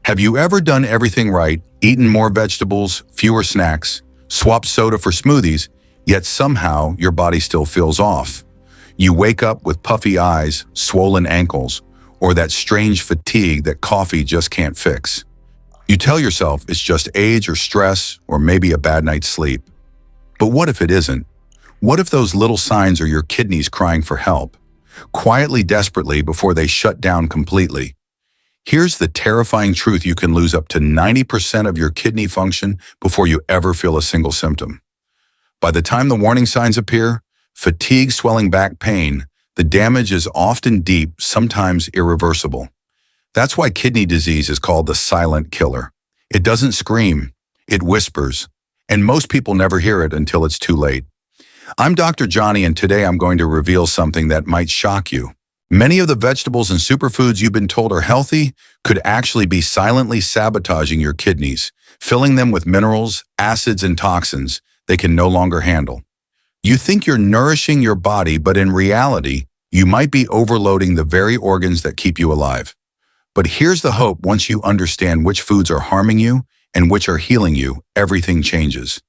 Have you ever done everything right, eaten more vegetables, fewer snacks, swapped soda for smoothies, yet somehow your body still feels off? You wake up with puffy eyes, swollen ankles, or that strange fatigue that coffee just can't fix. You tell yourself it's just age or stress or maybe a bad night's sleep. But what if it isn't? What if those little signs are your kidneys crying for help, quietly, desperately before they shut down completely? Here's the terrifying truth: you can lose up to 90% of your kidney function before you ever feel a single symptom. By the time the warning signs appear, fatigue, swelling back pain, the damage is often deep, sometimes irreversible. That's why kidney disease is called the silent killer. It doesn't scream, it whispers, and most people never hear it until it's too late. I'm Dr. Johnny, and today I'm going to reveal something that might shock you. Many of the vegetables and superfoods you've been told are healthy could actually be silently sabotaging your kidneys, filling them with minerals, acids, and toxins they can no longer handle. You think you're nourishing your body, but in reality, you might be overloading the very organs that keep you alive. But here's the hope: once you understand which foods are harming you and which are healing you, everything changes.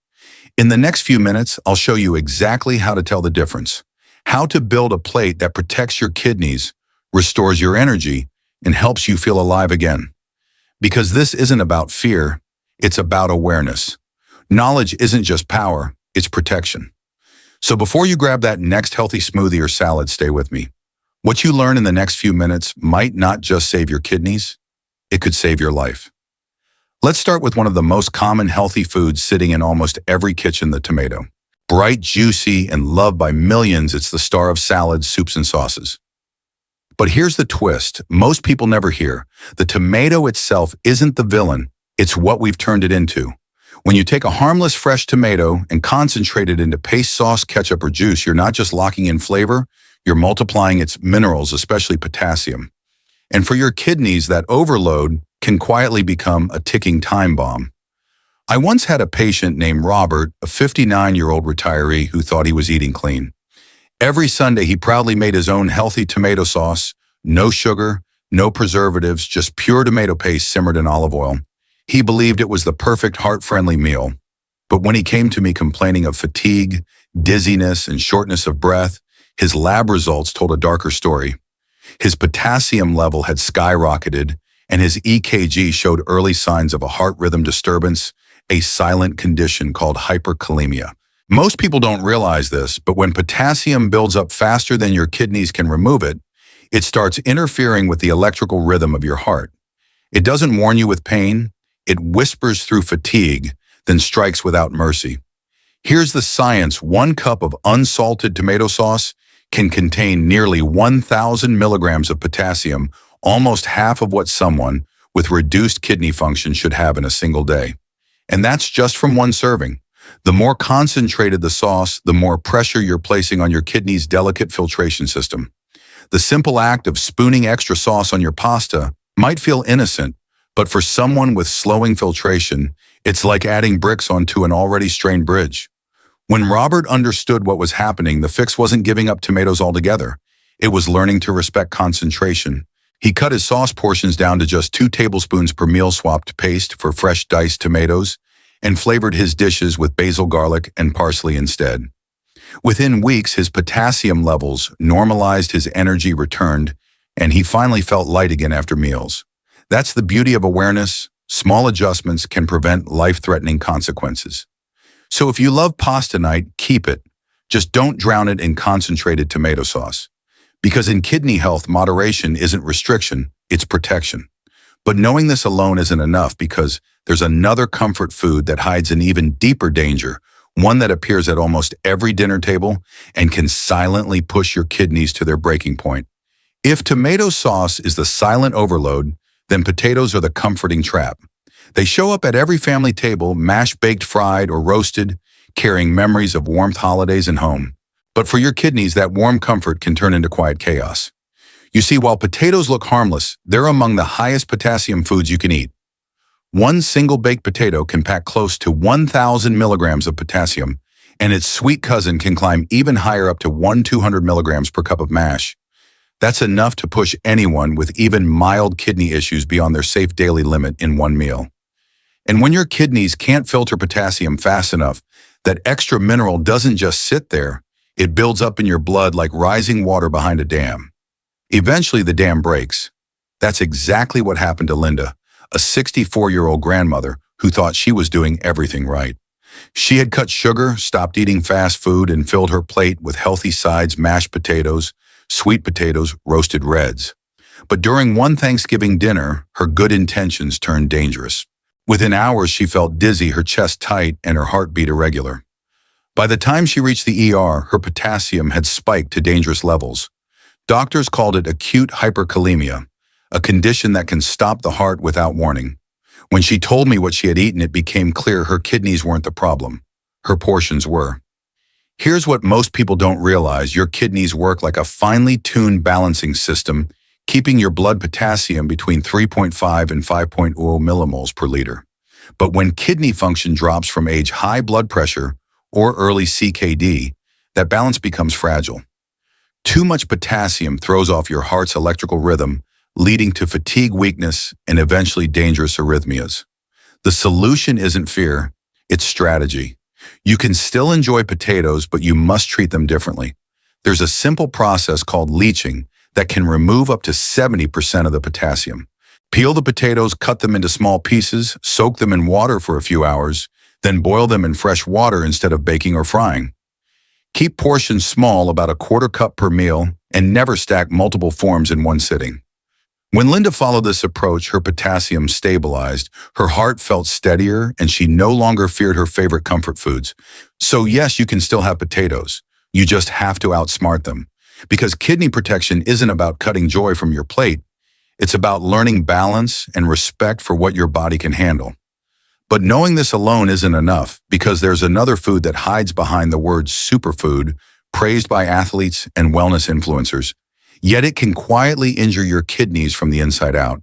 In the next few minutes, I'll show you exactly how to tell the difference, how to build a plate that protects your kidneys, restores your energy, and helps you feel alive again. Because this isn't about fear, it's about awareness. Knowledge isn't just power, it's protection. So before you grab that next healthy smoothie or salad, stay with me. What you learn in the next few minutes might not just save your kidneys, it could save your life. Let's start with one of the most common healthy foods sitting in almost every kitchen: the tomato. Bright, juicy, and loved by millions, it's the star of salads, soups, and sauces. But here's the twist most people never hear: the tomato itself isn't the villain, it's what we've turned it into. When you take a harmless fresh tomato and concentrate it into paste, sauce, ketchup, or juice, you're not just locking in flavor, you're multiplying its minerals, especially potassium. And for your kidneys, that overload can quietly become a ticking time bomb. I once had a patient named Robert, a 59-year-old retiree who thought he was eating clean. Every Sunday, he proudly made his own healthy tomato sauce, no sugar, no preservatives, just pure tomato paste simmered in olive oil. He believed it was the perfect heart-friendly meal. But when he came to me complaining of fatigue, dizziness, and shortness of breath, his lab results told a darker story. His potassium level had skyrocketed, and his EKG showed early signs of a heart rhythm disturbance, a silent condition called hyperkalemia. Most people don't realize this, but when potassium builds up faster than your kidneys can remove it, it starts interfering with the electrical rhythm of your heart. It doesn't warn you with pain, it whispers through fatigue, then strikes without mercy. Here's the science: 1 cup of unsalted tomato sauce can contain nearly 1,000 milligrams of potassium, almost half of what someone with reduced kidney function should have in a single day. And that's just from 1 serving. The more concentrated the sauce, the more pressure you're placing on your kidney's delicate filtration system. The simple act of spooning extra sauce on your pasta might feel innocent, but for someone with slowing filtration, it's like adding bricks onto an already strained bridge. When Robert understood what was happening, the fix wasn't giving up tomatoes altogether. It was learning to respect concentration. He cut his sauce portions down to just 2 tablespoons per meal, swapped paste for fresh diced tomatoes, and flavored his dishes with basil, garlic, and parsley instead. Within weeks, his potassium levels normalized, his energy returned, and he finally felt light again after meals. That's the beauty of awareness. Small adjustments can prevent life-threatening consequences. So if you love pasta night, keep it. Just don't drown it in concentrated tomato sauce. Because in kidney health, moderation isn't restriction, it's protection. But knowing this alone isn't enough, because there's another comfort food that hides an even deeper danger, one that appears at almost every dinner table and can silently push your kidneys to their breaking point. If tomato sauce is the silent overload, then potatoes are the comforting trap. They show up at every family table, mashed, baked, fried, or roasted, carrying memories of warmth, holidays, and home. But for your kidneys, that warm comfort can turn into quiet chaos. You see, while potatoes look harmless, they're among the highest potassium foods you can eat. 1 single baked potato can pack close to 1,000 milligrams of potassium, and its sweet cousin can climb even higher, up to 200 milligrams per cup of mash. That's enough to push anyone with even mild kidney issues beyond their safe daily limit in one meal. And when your kidneys can't filter potassium fast enough, that extra mineral doesn't just sit there, it builds up in your blood like rising water behind a dam. Eventually, the dam breaks. That's exactly what happened to Linda, a 64-year-old grandmother who thought she was doing everything right. She had cut sugar, stopped eating fast food, and filled her plate with healthy sides, mashed potatoes, sweet potatoes, roasted reds. But during one Thanksgiving dinner, her good intentions turned dangerous. Within hours, she felt dizzy, her chest tight, and her heartbeat irregular. By the time she reached the ER, her potassium had spiked to dangerous levels. Doctors called it acute hyperkalemia, a condition that can stop the heart without warning. When she told me what she had eaten, it became clear her kidneys weren't the problem. Her portions were. Here's what most people don't realize. Your kidneys work like a finely tuned balancing system, keeping your blood potassium between 3.5 and 5.0 millimoles per liter. But when kidney function drops from age, high blood pressure, or early CKD, that balance becomes fragile. Too much potassium throws off your heart's electrical rhythm, leading to fatigue, weakness, and eventually dangerous arrhythmias. The solution isn't fear, it's strategy. You can still enjoy potatoes, but you must treat them differently. There's a simple process called leaching that can remove up to 70% of the potassium. Peel the potatoes, cut them into small pieces, soak them in water for a few hours, then boil them in fresh water instead of baking or frying. Keep portions small, about a quarter cup per meal, and never stack multiple forms in one sitting. When Linda followed this approach, her potassium stabilized, her heart felt steadier, and she no longer feared her favorite comfort foods. So yes, you can still have potatoes. You just have to outsmart them. Because kidney protection isn't about cutting joy from your plate. It's about learning balance and respect for what your body can handle. But knowing this alone isn't enough, because there's another food that hides behind the word superfood, praised by athletes and wellness influencers. Yet it can quietly injure your kidneys from the inside out.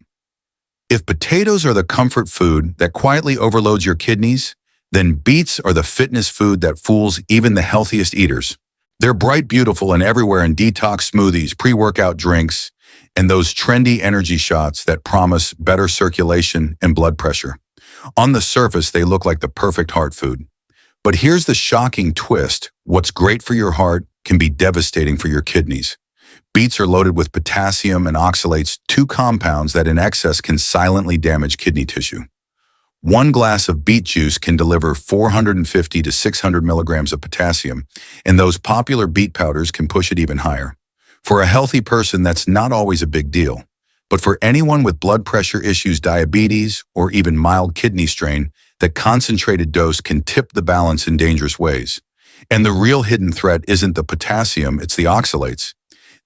If potatoes are the comfort food that quietly overloads your kidneys, then beets are the fitness food that fools even the healthiest eaters. They're bright, beautiful, and everywhere in detox smoothies, pre-workout drinks, and those trendy energy shots that promise better circulation and blood pressure. On the surface, they look like the perfect heart food. But here's the shocking twist. What's great for your heart can be devastating for your kidneys. Beets are loaded with potassium and oxalates, two compounds that in excess can silently damage kidney tissue. One glass of beet juice can deliver 450 to 600 milligrams of potassium, and those popular beet powders can push it even higher. For a healthy person, that's not always a big deal. But for anyone with blood pressure issues, diabetes, or even mild kidney strain, that concentrated dose can tip the balance in dangerous ways. And the real hidden threat isn't the potassium, it's the oxalates.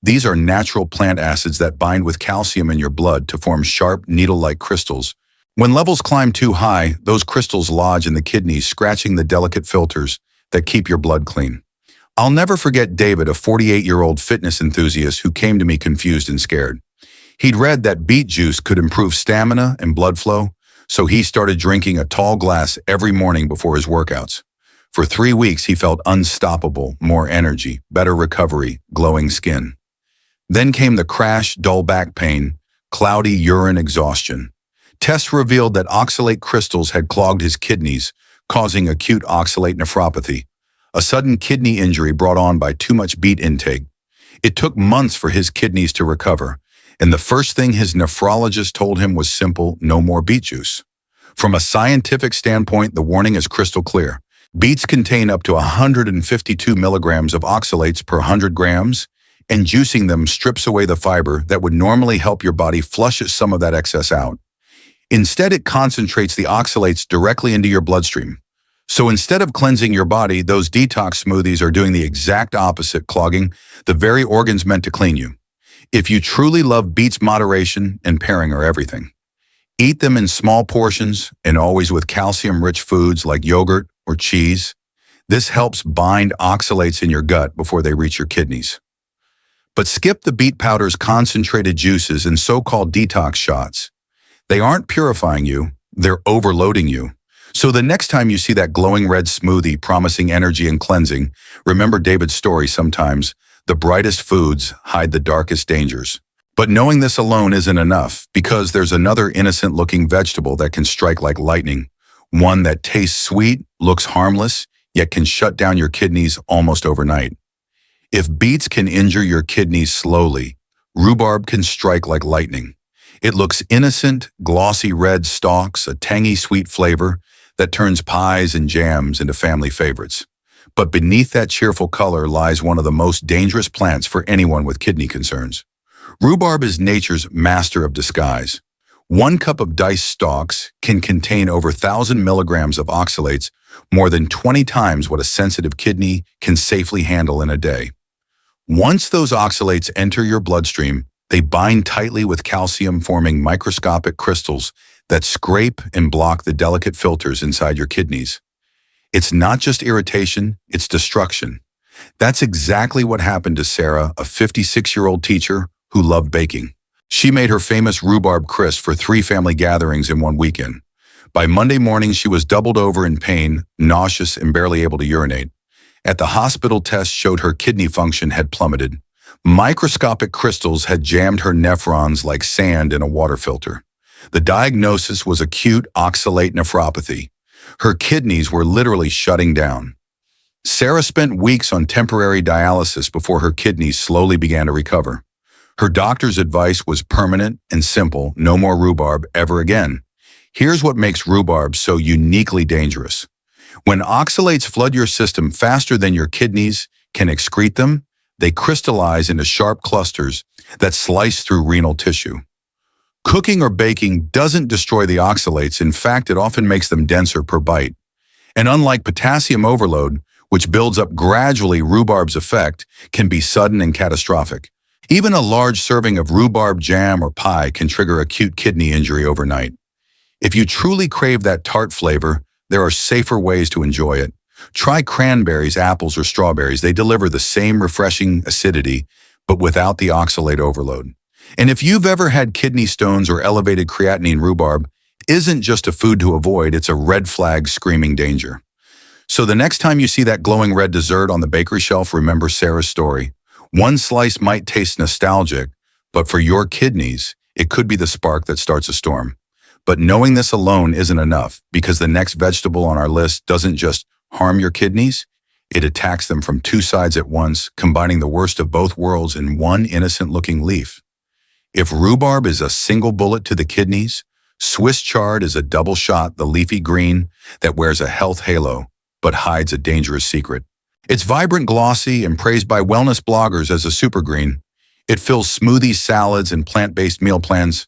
These are natural plant acids that bind with calcium in your blood to form sharp, needle-like crystals. When levels climb too high, those crystals lodge in the kidneys, scratching the delicate filters that keep your blood clean. I'll never forget David, a 48-year-old fitness enthusiast who came to me confused and scared. He'd read that beet juice could improve stamina and blood flow, so he started drinking a tall glass every morning before his workouts. For 3 weeks, he felt unstoppable, more energy, better recovery, glowing skin. Then came the crash, dull back pain, cloudy urine exhaustion. Tests revealed that oxalate crystals had clogged his kidneys, causing acute oxalate nephropathy, a sudden kidney injury brought on by too much beet intake. It took months for his kidneys to recover, and the first thing his nephrologist told him was simple: no more beet juice. From a scientific standpoint, the warning is crystal clear. Beets contain up to 152 milligrams of oxalates per 100 grams, and juicing them strips away the fiber that would normally help your body flush some of that excess out. Instead, it concentrates the oxalates directly into your bloodstream. So instead of cleansing your body, those detox smoothies are doing the exact opposite, clogging the very organs meant to clean you. If you truly love beets, moderation and pairing are everything. Eat them in small portions and always with calcium-rich foods like yogurt or cheese. This helps bind oxalates in your gut before they reach your kidneys. But skip the beet powder's concentrated juices and so-called detox shots. They aren't purifying you, they're overloading you. So the next time you see that glowing red smoothie promising energy and cleansing, remember David's story. Sometimes The brightest foods hide the darkest dangers. But knowing this alone isn't enough, because there's another innocent-looking vegetable that can strike like lightning, one that tastes sweet, looks harmless, yet can shut down your kidneys almost overnight. If beets can injure your kidneys slowly, rhubarb can strike like lightning. It looks innocent, glossy red stalks, a tangy sweet flavor that turns pies and jams into family favorites. But beneath that cheerful color lies one of the most dangerous plants for anyone with kidney concerns. Rhubarb is nature's master of disguise. 1 cup of diced stalks can contain over 1,000 milligrams of oxalates, more than 20 times what a sensitive kidney can safely handle in a day. Once those oxalates enter your bloodstream, they bind tightly with calcium, forming microscopic crystals that scrape and block the delicate filters inside your kidneys. It's not just irritation, it's destruction. That's exactly what happened to Sarah, a 56-year-old teacher who loved baking. She made her famous rhubarb crisp for 3 family gatherings in one weekend. By Monday morning, she was doubled over in pain, nauseous, and barely able to urinate. At the hospital, tests showed her kidney function had plummeted. Microscopic crystals had jammed her nephrons like sand in a water filter. The diagnosis was acute oxalate nephropathy. Her kidneys were literally shutting down. Sarah spent weeks on temporary dialysis before her kidneys slowly began to recover. Her doctor's advice was permanent and simple: no more rhubarb ever again. Here's what makes rhubarb so uniquely dangerous. When oxalates flood your system faster than your kidneys can excrete them, they crystallize into sharp clusters that slice through renal tissue. Cooking or baking doesn't destroy the oxalates. In fact, it often makes them denser per bite. And unlike potassium overload, which builds up gradually, rhubarb's effect can be sudden and catastrophic. Even a large serving of rhubarb jam or pie can trigger acute kidney injury overnight. If you truly crave that tart flavor, there are safer ways to enjoy it. Try cranberries, apples, or strawberries. They deliver the same refreshing acidity, but without the oxalate overload. And if you've ever had kidney stones or elevated creatinine, rhubarb isn't just a food to avoid, it's a red flag screaming danger. So the next time you see that glowing red dessert on the bakery shelf, remember Sarah's story. One slice might taste nostalgic, but for your kidneys, it could be the spark that starts a storm. But knowing this alone isn't enough, because the next vegetable on our list doesn't just harm your kidneys, it attacks them from 2 sides at once, combining the worst of both worlds in one innocent-looking leaf. If rhubarb is a single bullet to the kidneys, Swiss chard is a double shot, the leafy green that wears a health halo but hides a dangerous secret. It's vibrant, glossy, and praised by wellness bloggers as a super green. It fills smoothies, salads, and plant-based meal plans.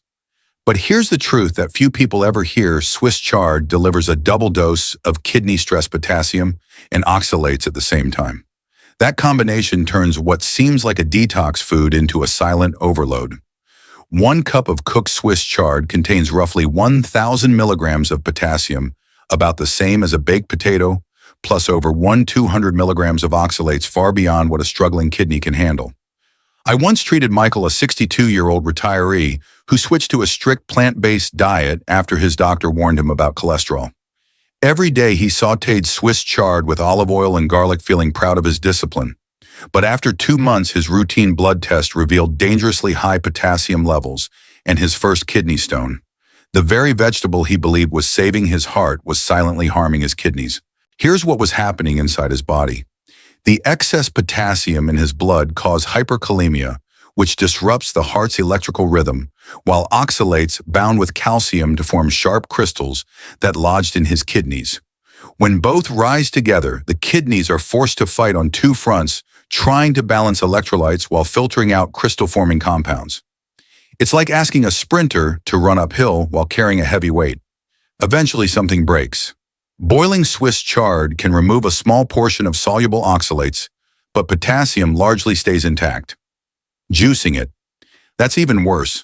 But here's the truth that few people ever hear: Swiss chard delivers a double dose of kidney-stress potassium and oxalates at the same time. That combination turns what seems like a detox food into a silent overload. 1 cup of cooked Swiss chard contains roughly 1,000 milligrams of potassium, about the same as a baked potato, plus over 200 milligrams of oxalates, far beyond what a struggling kidney can handle. I once treated Michael, a 62-year-old retiree who switched to a strict plant-based diet after his doctor warned him about cholesterol. Every day he sautéed Swiss chard with olive oil and garlic, feeling proud of his discipline. But after 2 months, his routine blood test revealed dangerously high potassium levels and his first kidney stone. The very vegetable he believed was saving his heart was silently harming his kidneys. Here's what was happening inside his body. The excess potassium in his blood caused hyperkalemia, which disrupts the heart's electrical rhythm, while oxalates bound with calcium to form sharp crystals that lodged in his kidneys. When both rise together, the kidneys are forced to fight on 2 fronts, trying to balance electrolytes while filtering out crystal-forming compounds. It's like asking a sprinter to run uphill while carrying a heavy weight. Eventually, something breaks. Boiling Swiss chard can remove a small portion of soluble oxalates, but potassium largely stays intact. Juicing it. That's even worse.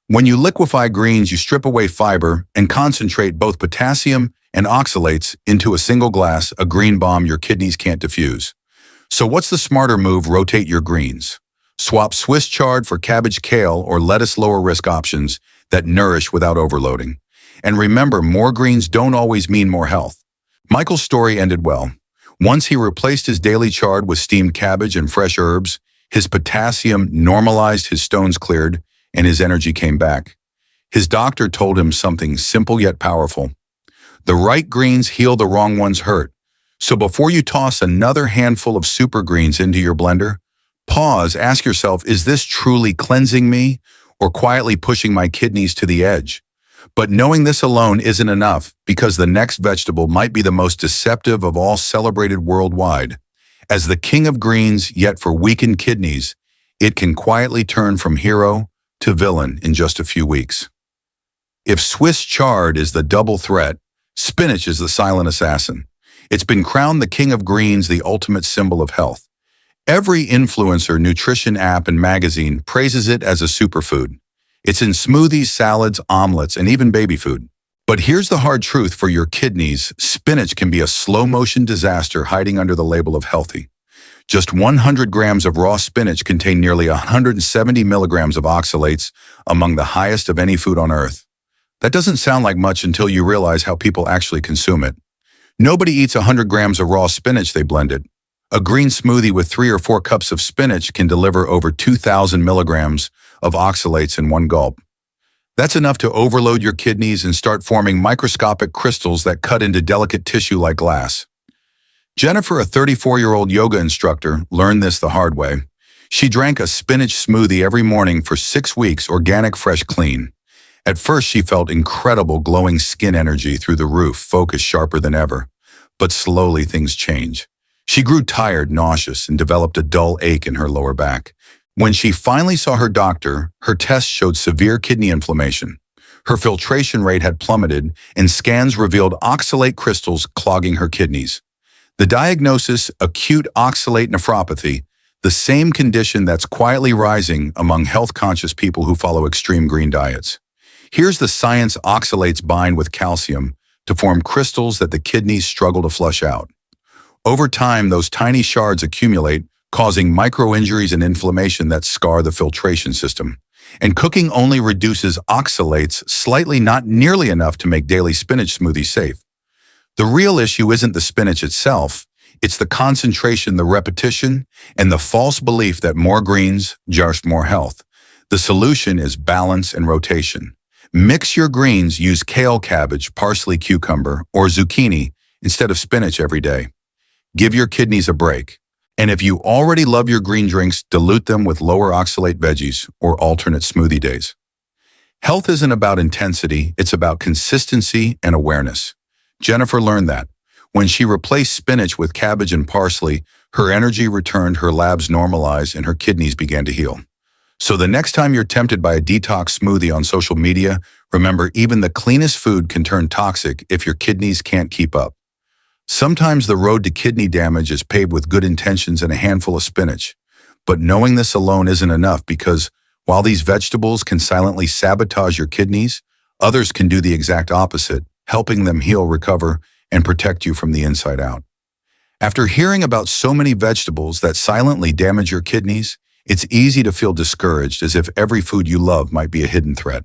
When you liquefy greens, you strip away fiber and concentrate both potassium and oxalates into a single glass, a green bomb your kidneys can't diffuse. So what's the smarter move? Rotate your greens. Swap Swiss chard for cabbage, kale, or lettuce, lower-risk options that nourish without overloading. And remember, more greens don't always mean more health. Michael's story ended well. Once he replaced his daily chard with steamed cabbage and fresh herbs, His potassium normalized, his stones cleared, and his energy came back. His doctor told him something simple yet powerful. The right greens heal, the wrong ones hurt. So before you toss another handful of super greens into your blender, pause, ask yourself, is this truly cleansing me or quietly pushing my kidneys to the edge? But knowing this alone isn't enough, because the next vegetable might be the most deceptive of all, celebrated worldwide. As the king of greens, yet for weakened kidneys, it can quietly turn from hero to villain in just a few weeks. If Swiss chard is the double threat, spinach is the silent assassin. It's been crowned the king of greens, the ultimate symbol of health. Every influencer, nutrition app, and magazine praises it as a superfood. It's in smoothies, salads, omelets, and even baby food. But here's the hard truth for your kidneys: spinach can be a slow-motion disaster hiding under the label of healthy. Just 100 grams of raw spinach contain nearly 170 milligrams of oxalates, among the highest of any food on earth. That doesn't sound like much until you realize how people actually consume it. Nobody eats 100 grams of raw spinach, they blend it. A green smoothie with 3 or 4 cups of spinach can deliver over 2,000 milligrams of oxalates in one gulp. That's enough to overload your kidneys and start forming microscopic crystals that cut into delicate tissue like glass. Jennifer, a 34-year-old yoga instructor, learned this the hard way. She drank a spinach smoothie every morning for 6 weeks, organic, fresh, clean. At first, she felt incredible glowing skin, energy through the roof, focus sharper than ever. But slowly things change. She grew tired, nauseous, and developed a dull ache in her lower back. When she finally saw her doctor, her tests showed severe kidney inflammation. Her filtration rate had plummeted, and scans revealed oxalate crystals clogging her kidneys. The diagnosis: acute oxalate nephropathy, the same condition that's quietly rising among health-conscious people who follow extreme green diets. Here's the science: oxalates bind with calcium to form crystals that the kidneys struggle to flush out. Over time, those tiny shards accumulate, causing micro-injuries and inflammation that scar the filtration system. And cooking only reduces oxalates slightly, not nearly enough to make daily spinach smoothies safe. The real issue isn't the spinach itself, it's the concentration, the repetition, and the false belief that more greens, just more health. The solution is balance and rotation. Mix your greens, use kale, cabbage, parsley, cucumber, or zucchini instead of spinach every day. Give your kidneys a break. And if you already love your green drinks, dilute them with lower oxalate veggies or alternate smoothie days. Health isn't about intensity, it's about consistency and awareness. Jennifer learned that. When she replaced spinach with cabbage and parsley, her energy returned, her labs normalized, and her kidneys began to heal. So the next time you're tempted by a detox smoothie on social media, remember, even the cleanest food can turn toxic if your kidneys can't keep up. Sometimes the road to kidney damage is paved with good intentions and a handful of spinach. But knowing this alone isn't enough, because while these vegetables can silently sabotage your kidneys, others can do the exact opposite, helping them heal, recover, and protect you from the inside out. After hearing about so many vegetables that silently damage your kidneys, it's easy to feel discouraged, as if every food you love might be a hidden threat.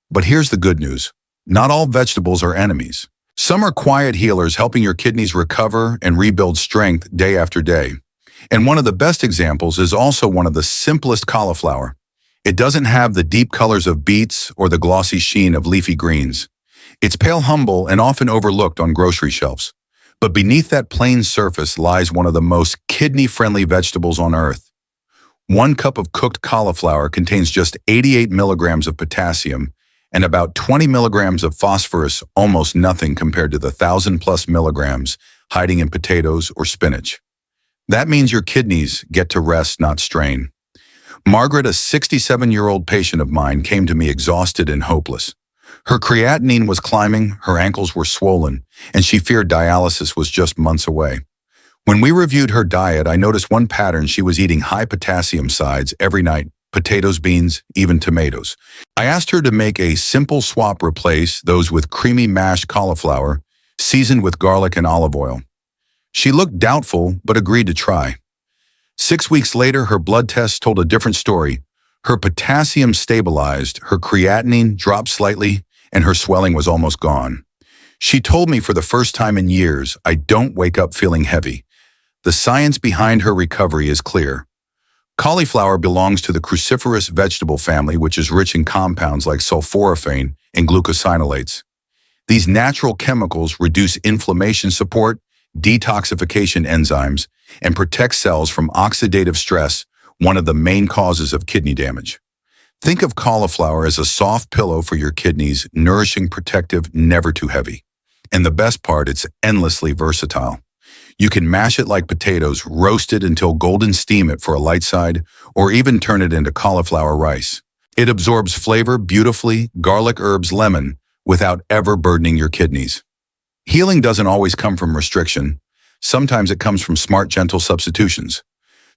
But here's the good news. Not all vegetables are enemies. Some are quiet healers, helping your kidneys recover and rebuild strength day after day. And one of the best examples is also one of the simplest: cauliflower. It doesn't have the deep colors of beets or the glossy sheen of leafy greens. It's pale, humble, and often overlooked on grocery shelves. But beneath that plain surface lies one of the most kidney-friendly vegetables on earth. 1 cup of cooked cauliflower contains just 88 milligrams of potassium and about 20 milligrams of phosphorus, almost nothing compared to the 1,000+ milligrams hiding in potatoes or spinach. That means your kidneys get to rest, not strain. Margaret, a 67-year-old patient of mine, came to me exhausted and hopeless. Her creatinine was climbing, her ankles were swollen, and she feared dialysis was just months away. When we reviewed her diet, I noticed one pattern: she was eating high potassium sides every night. Potatoes, beans, even tomatoes. I asked her to make a simple swap: replace those with creamy mashed cauliflower, seasoned with garlic and olive oil. She looked doubtful, but agreed to try. 6 weeks later, her blood tests told a different story. Her potassium stabilized, her creatinine dropped slightly, and her swelling was almost gone. She told me, for the first time in years, I don't wake up feeling heavy. The science behind her recovery is clear. Cauliflower belongs to the cruciferous vegetable family, which is rich in compounds like sulforaphane and glucosinolates. These natural chemicals reduce inflammation support, detoxification enzymes, and protect cells from oxidative stress, one of the main causes of kidney damage. Think of cauliflower as a soft pillow for your kidneys, nourishing, protective, never too heavy. And the best part, it's endlessly versatile. You can mash it like potatoes, roast it until golden, steam it for a light side, or even turn it into cauliflower rice. It absorbs flavor beautifully, garlic, herbs, lemon, without ever burdening your kidneys. Healing doesn't always come from restriction. Sometimes it comes from smart, gentle substitutions.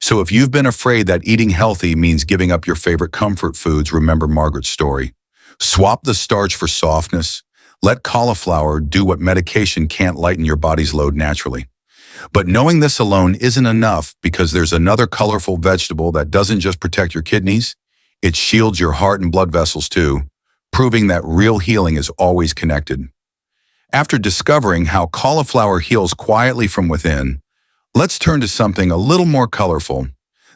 So if you've been afraid that eating healthy means giving up your favorite comfort foods, remember Margaret's story. Swap the starch for softness. Let cauliflower do what medication can't: lighten your body's load naturally. But knowing this alone isn't enough, because there's another colorful vegetable that doesn't just protect your kidneys, it shields your heart and blood vessels too, proving that real healing is always connected. After discovering how cauliflower heals quietly from within, let's turn to something a little more colorful,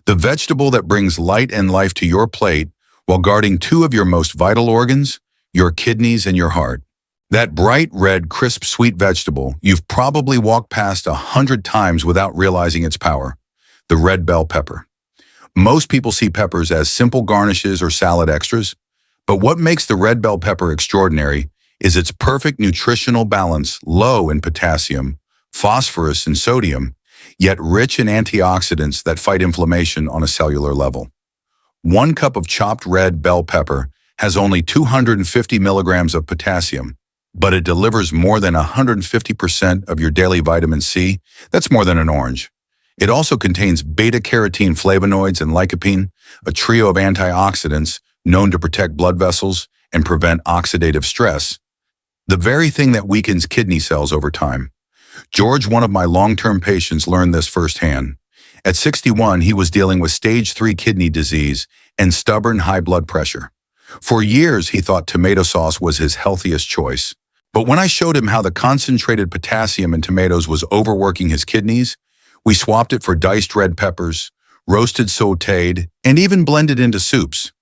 the vegetable that brings light and life to your plate while guarding two of your most vital organs, your kidneys and your heart. That bright red, crisp, sweet vegetable you've probably walked past 100 times without realizing its power, the red bell pepper. Most people see peppers as simple garnishes or salad extras, but what makes the red bell pepper extraordinary is its perfect nutritional balance: low in potassium, phosphorus, and sodium, yet rich in antioxidants that fight inflammation on a cellular level. 1 cup of chopped red bell pepper has only 250 milligrams of potassium, but it delivers more than 150% of your daily vitamin C. That's more than an orange. It also contains beta-carotene flavonoids and lycopene, a trio of antioxidants known to protect blood vessels and prevent oxidative stress, the very thing that weakens kidney cells over time. George, one of my long-term patients, learned this firsthand. At 61, he was dealing with stage 3 kidney disease and stubborn high blood pressure. For years, he thought tomato sauce was his healthiest choice. But when I showed him how the concentrated potassium in tomatoes was overworking his kidneys, we swapped it for diced red peppers, roasted, sautéed, and even blended into soups.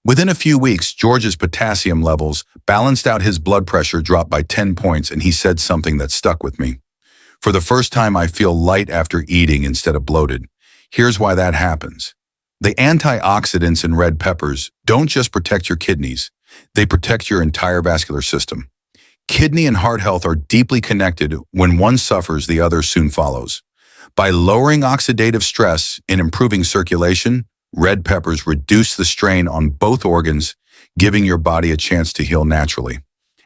Within a few weeks, George's potassium levels balanced out, his blood pressure dropped by 10 points, and he said something that stuck with me. For the first time, I feel light after eating instead of bloated. Here's why that happens. The antioxidants in red peppers don't just protect your kidneys, they protect your entire vascular system. Kidney and heart health are deeply connected. When one suffers, the other soon follows. By lowering oxidative stress and improving circulation, red peppers reduce the strain on both organs, giving your body a chance to heal naturally.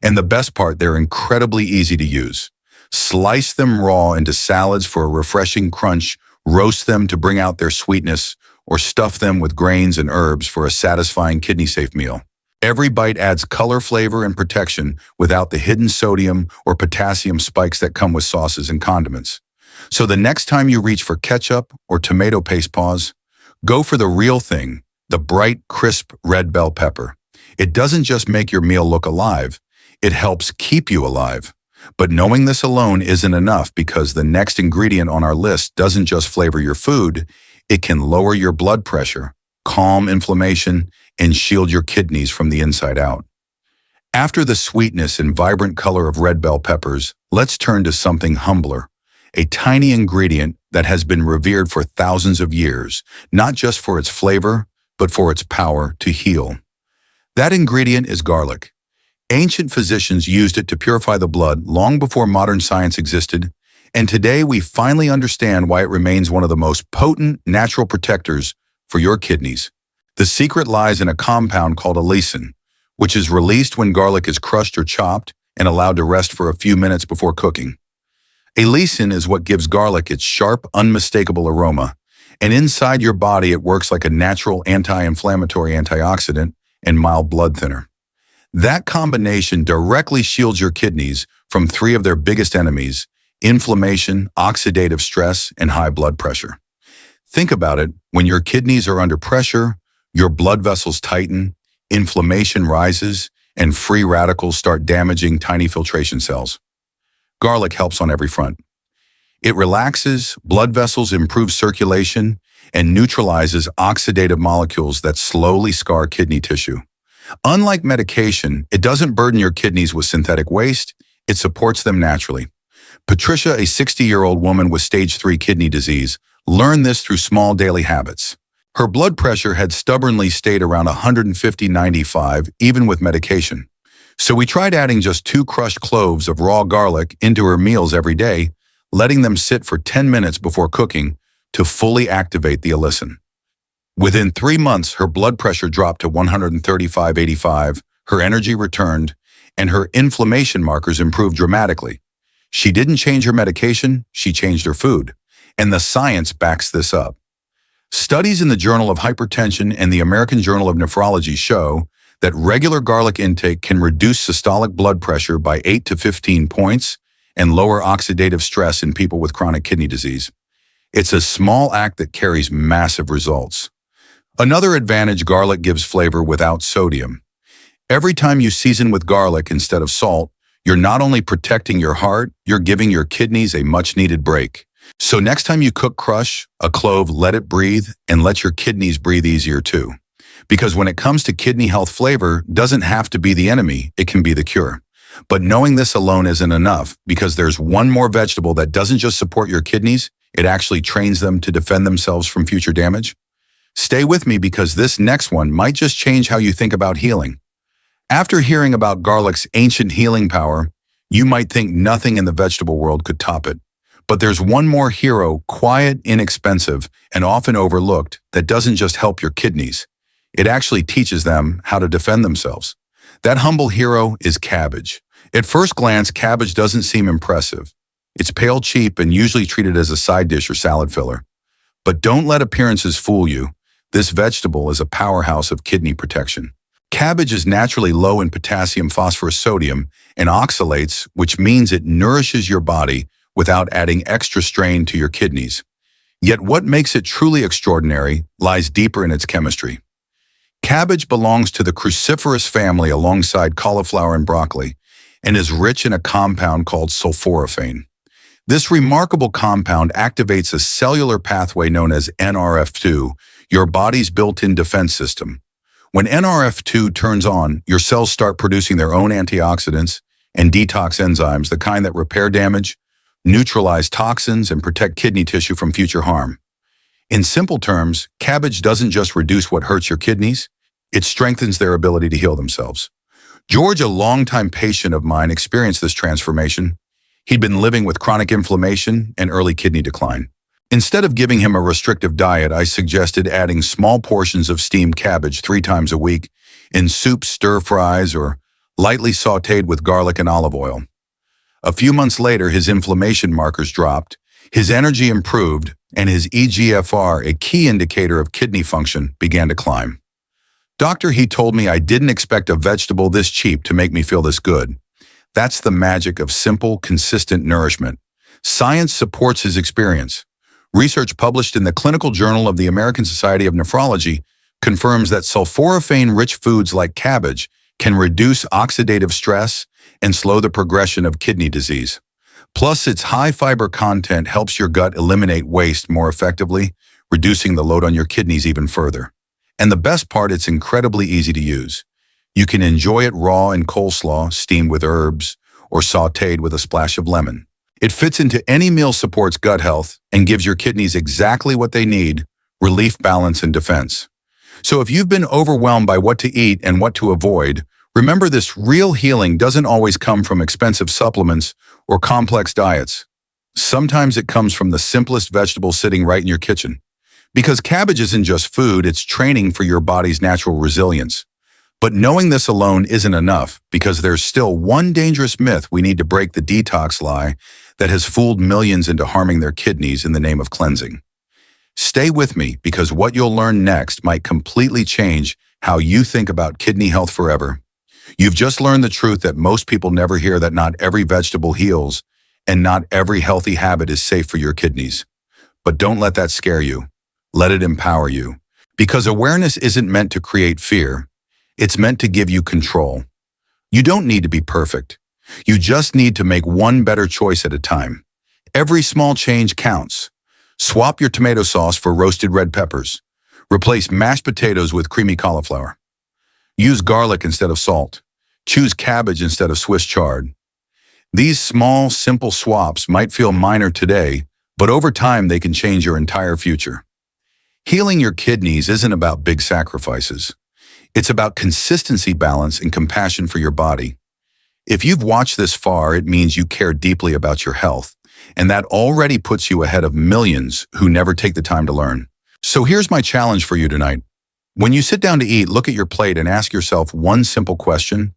And the best part, they're incredibly easy to use. Slice them raw into salads for a refreshing crunch, roast them to bring out their sweetness, or stuff them with grains and herbs for a satisfying kidney-safe meal. Every bite adds color, flavor, and protection without the hidden sodium or potassium spikes that come with sauces and condiments. So the next time you reach for ketchup or tomato paste, pause. Go for the real thing, the bright, crisp red bell pepper. It doesn't just make your meal look alive, it helps keep you alive. But knowing this alone isn't enough, because the next ingredient on our list doesn't just flavor your food, it can lower your blood pressure, calm inflammation, and shield your kidneys from the inside out. After the sweetness and vibrant color of red bell peppers, let's turn to something humbler, a tiny ingredient that has been revered for thousands of years, not just for its flavor, but for its power to heal. That ingredient is garlic. Ancient physicians used it to purify the blood long before modern science existed, and today we finally understand why it remains one of the most potent natural protectors for your kidneys. The secret lies in a compound called allicin, which is released when garlic is crushed or chopped and allowed to rest for a few minutes before cooking. Allicin is what gives garlic its sharp, unmistakable aroma, and inside your body it works like a natural anti-inflammatory antioxidant and mild blood thinner. That combination directly shields your kidneys from 3 of their biggest enemies: inflammation, oxidative stress, and high blood pressure. Think about it. When your kidneys are under pressure, your blood vessels tighten, inflammation rises, and free radicals start damaging tiny filtration cells. Garlic helps on every front. It relaxes blood vessels, improves circulation, and neutralizes oxidative molecules that slowly scar kidney tissue. Unlike medication, it doesn't burden your kidneys with synthetic waste, it supports them naturally. Patricia, a 60-year-old woman with stage 3 kidney disease, learned this through small daily habits. Her blood pressure had stubbornly stayed around 150/95 even with medication. So we tried adding just 2 crushed cloves of raw garlic into her meals every day, letting them sit for 10 minutes before cooking to fully activate the allicin. Within 3 months, her blood pressure dropped to 135/85, her energy returned, and her inflammation markers improved dramatically. She didn't change her medication, she changed her food. And the science backs this up. Studies in the Journal of Hypertension and the American Journal of Nephrology show that regular garlic intake can reduce systolic blood pressure by 8 to 15 points and lower oxidative stress in people with chronic kidney disease. It's a small act that carries massive results. Another advantage: garlic gives flavor without sodium. Every time you season with garlic instead of salt, you're not only protecting your heart, you're giving your kidneys a much-needed break. So next time you cook, crush a clove, let it breathe, and let your kidneys breathe easier too. Because when it comes to kidney health, flavor doesn't have to be the enemy, it can be the cure. But knowing this alone isn't enough, because there's one more vegetable that doesn't just support your kidneys, it actually trains them to defend themselves from future damage. Stay with me, because this next one might just change how you think about healing. After hearing about garlic's ancient healing power, you might think nothing in the vegetable world could top it. But there's one more hero, quiet, inexpensive, and often overlooked, that doesn't just help your kidneys. It actually teaches them how to defend themselves. That humble hero is cabbage. At first glance, cabbage doesn't seem impressive. It's pale, cheap, and usually treated as a side dish or salad filler. But don't let appearances fool you. This vegetable is a powerhouse of kidney protection. Cabbage is naturally low in potassium, phosphorus, sodium, and oxalates, which means it nourishes your body without adding extra strain to your kidneys. Yet what makes it truly extraordinary lies deeper in its chemistry. Cabbage belongs to the cruciferous family alongside cauliflower and broccoli, and is rich in a compound called sulforaphane. This remarkable compound activates a cellular pathway known as NRF2, your body's built-in defense system. When NRF2 turns on, your cells start producing their own antioxidants and detox enzymes, the kind that repair damage, neutralize toxins, and protect kidney tissue from future harm. In simple terms, cabbage doesn't just reduce what hurts your kidneys, it strengthens their ability to heal themselves. George, a longtime patient of mine, experienced this transformation. He'd been living with chronic inflammation and early kidney decline. Instead of giving him a restrictive diet, I suggested adding small portions of steamed cabbage 3 times a week in soups, stir-fries, or lightly sautéed with garlic and olive oil. A few months later, his inflammation markers dropped, his energy improved, and his eGFR, a key indicator of kidney function, began to climb. "Doctor," he told me, "I didn't expect a vegetable this cheap to make me feel this good." That's the magic of simple, consistent nourishment. Science supports his experience. Research published in the Clinical Journal of the American Society of Nephrology confirms that sulforaphane-rich foods like cabbage can reduce oxidative stress and slow the progression of kidney disease. Plus, its high fiber content helps your gut eliminate waste more effectively, reducing the load on your kidneys even further. And the best part, it's incredibly easy to use. You can enjoy it raw in coleslaw, steamed with herbs, or sautéed with a splash of lemon. It fits into any meal, supports gut health, and gives your kidneys exactly what they need: relief, balance, and defense. So if you've been overwhelmed by what to eat and what to avoid, remember, this real healing doesn't always come from expensive supplements or complex diets. Sometimes it comes from the simplest vegetable sitting right in your kitchen. Because cabbage isn't just food, it's training for your body's natural resilience. But knowing this alone isn't enough, because there's still one dangerous myth we need to break: the detox lie that has fooled millions into harming their kidneys in the name of cleansing. Stay with me, because what you'll learn next might completely change how you think about kidney health forever. You've just learned the truth that most people never hear: that not every vegetable heals, and not every healthy habit is safe for your kidneys. But don't let that scare you. Let it empower you. Because awareness isn't meant to create fear. It's meant to give you control. You don't need to be perfect. You just need to make one better choice at a time. Every small change counts. Swap your tomato sauce for roasted red peppers. Replace mashed potatoes with creamy cauliflower. Use garlic instead of salt. Choose cabbage instead of Swiss chard. These small, simple swaps might feel minor today, but over time they can change your entire future. Healing your kidneys isn't about big sacrifices. It's about consistency, balance, and compassion for your body. If you've watched this far, it means you care deeply about your health, and that already puts you ahead of millions who never take the time to learn. So here's my challenge for you tonight. When you sit down to eat, look at your plate and ask yourself one simple question.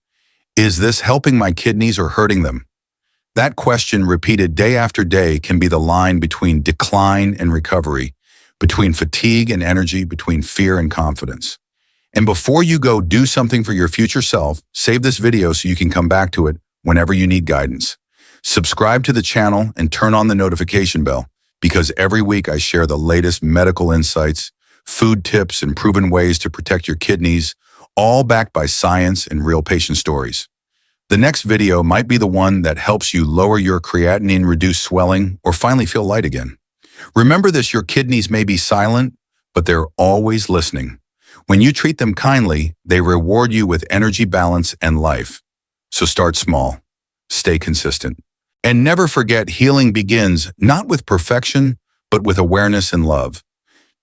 Is this helping my kidneys or hurting them? That question, repeated day after day, can be the line between decline and recovery, between fatigue and energy, between fear and confidence. And before you go do something for your future self, save this video so you can come back to it whenever you need guidance. Subscribe to the channel and turn on the notification bell, because every week I share the latest medical insights, food tips, and proven ways to protect your kidneys, all backed by science and real patient stories. The next video might be the one that helps you lower your creatinine, reduce swelling, or finally feel light again. Remember this, your kidneys may be silent, but they're always listening. When you treat them kindly, they reward you with energy, balance, and life. So start small, stay consistent, and never forget healing begins not with perfection, but with awareness and love.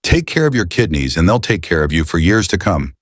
Take care of your kidneys, and they'll take care of you for years to come.